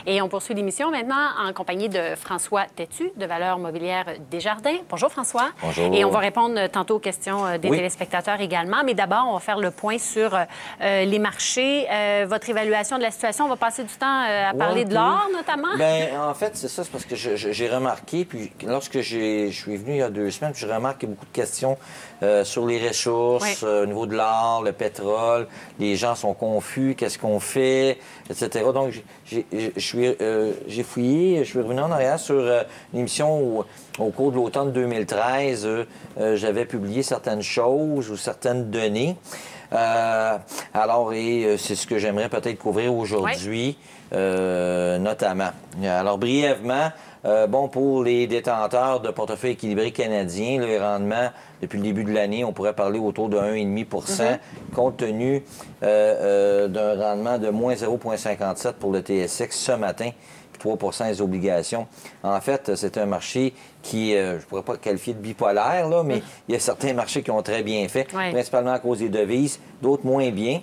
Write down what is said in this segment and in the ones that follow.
Et on poursuit l'émission maintenant en compagnie de François Têtu de Valeurs Mobilières Desjardins. Bonjour François. Bonjour. Et on va répondre tantôt aux questions des téléspectateurs également. Mais d'abord, on va faire le point sur les marchés. Votre évaluation de la situation, on va passer du temps à parler de l'or notamment. Bien, en fait, c'est ça, c'est parce que j'ai remarqué, puis lorsque je suis venu il y a 2 semaines, puis je remarque qu'il y a beaucoup de questions sur les ressources, au niveau de l'or, le pétrole. Les gens sont confus, qu'est-ce qu'on fait, etc. Donc, j'ai fouillé, je suis revenu en arrière sur une émission où, au cours de l'automne 2013, j'avais publié certaines choses ou certaines données. C'est ce que j'aimerais peut-être couvrir aujourd'hui, notamment. Alors, brièvement, pour les détenteurs de portefeuilles équilibrés canadiens, les rendements, depuis le début de l'année, on pourrait parler autour de 1,5 compte tenu d'un rendement de moins 0,57 pour le TSX ce matin, puis 3 des obligations. En fait, c'est un marché qui, je ne pourrais pas qualifier de bipolaire, là, mais il y a certains marchés qui ont très bien fait, principalement à cause des devises, d'autres moins bien.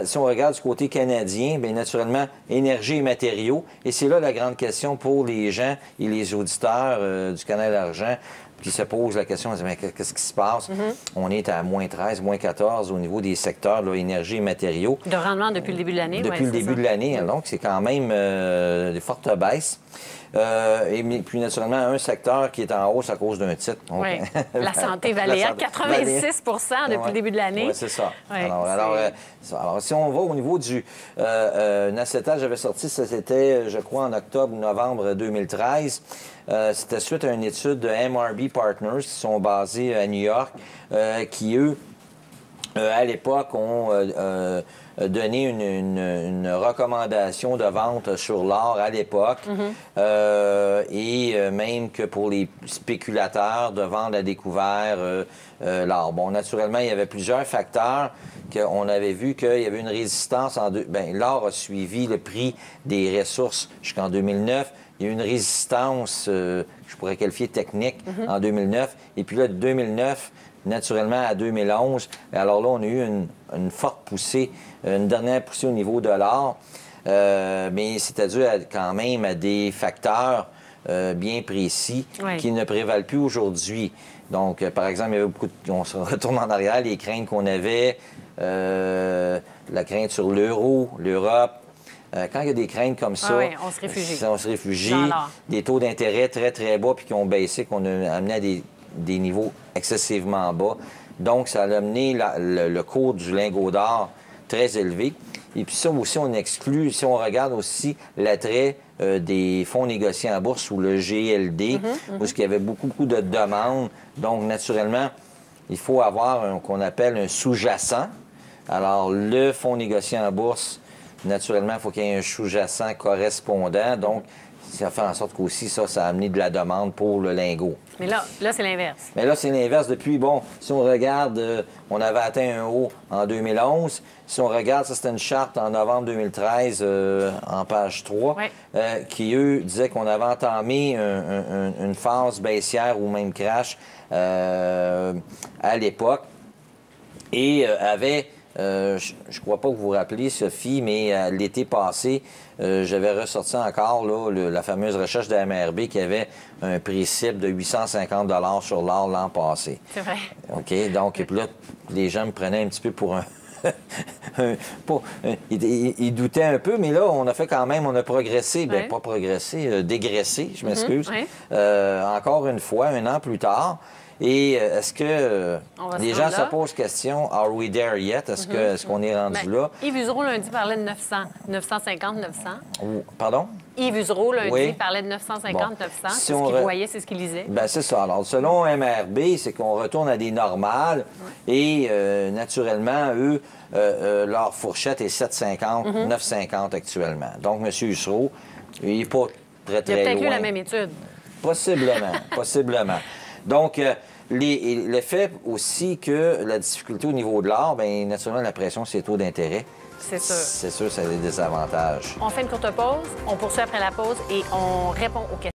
Si on regarde du côté canadien, bien naturellement, énergie et matériaux. Et c'est là la grande question pour les gens et les auditeurs du Canal Argent qui se posent la question, mais qu'est-ce qui se passe? On est à moins 13, moins 14 au niveau des secteurs, là, énergie et matériaux. De rendement depuis le début de l'année. Depuis le début de l'année, donc c'est quand même des fortes baisses. Puis, naturellement, un secteur qui est en hausse à cause d'un titre. Donc, la santé Valéa, 86 depuis le début de l'année. Oui, c'est ça. Ouais, alors, si on va au niveau du Naceta, j'avais sorti, ça c'était, je crois, en octobre ou novembre 2013. C'était suite à une étude de MRB Partners qui sont basés à New York, qui, eux, à l'époque, ont donné une recommandation de vente sur l'or à l'époque, et même que pour les spéculateurs de vendre à découvert l'or. Bon, naturellement, il y avait plusieurs facteurs qu'on avait vu qu'il y avait une résistance l'or a suivi le prix des ressources jusqu'en 2009. Il y a eu une résistance, je pourrais qualifier technique, en 2009. Et puis là, de 2009, naturellement, à 2011, alors là, on a eu une forte poussée, une dernière poussée au niveau de l'or. Mais c'était dû quand même à des facteurs bien précis qui ne prévalent plus aujourd'hui. Donc, par exemple, il y avait beaucoup on se retourne en arrière, les craintes qu'on avait, la crainte sur l'euro, l'Europe. Quand il y a des craintes comme ça, on se réfugie. On se réfugie. Des taux d'intérêt très, très bas, puis qui ont baissé, qu'on a amené à des niveaux excessivement bas. Donc, ça a amené le cours du lingot d'or très élevé. Et puis ça aussi, on exclut, si on regarde aussi l'attrait des fonds négociés en bourse ou le GLD, où il y avait beaucoup de demandes. Donc, naturellement, il faut avoir qu'on appelle un sous-jacent. Alors, le fonds négocié en bourse, naturellement, il faut qu'il y ait un sous-jacent correspondant. Donc, ça fait en sorte qu'aussi, ça a amené de la demande pour le lingot. Mais là c'est l'inverse. Mais là, c'est l'inverse. Depuis, si on regarde, on avait atteint un haut en 2011. Si on regarde, ça, c'était une charte en novembre 2013, en page 3, qui, eux, disaient qu'on avait entamé une phase baissière ou même crash à l'époque et avait... je ne crois pas que vous vous rappelez, Sophie, mais l'été passé, j'avais ressorti encore là, la fameuse recherche de la MRB qui avait un prix cible de 850 $ sur l'or l'an passé. C'est vrai. OK? Donc, et puis là, les gens me prenaient un petit peu pour un... ils doutaient un peu, mais là, on a fait quand même, on a progressé. Bien, pas progressé, dégraissé, je m'excuse. Encore une fois, 1 an plus tard. Et est-ce que les gens se posent question, are we there yet? Est-ce qu'on est rendu là? Yves Usereau, lundi, parlait de 900, 950, 900. Pardon? Yves Usereau, lundi, parlait de 950, 900. C'est ce qu'il voyait, c'est ce qu'il lisait. Bien, c'est ça. Alors, selon MRB, c'est qu'on retourne à des normales et, naturellement, eux, leur fourchette est 7,50, 9,50 actuellement. Donc, M. Usereau, il n'est pas très, très loin. Il a peut-être lu la même étude. Possiblement, possiblement. Donc, le fait aussi que la difficulté au niveau de l'or, bien, naturellement, la pression, c'est les taux d'intérêt. C'est sûr. C'est sûr, ça a des désavantages. On fait une courte pause, on poursuit après la pause et on répond aux questions.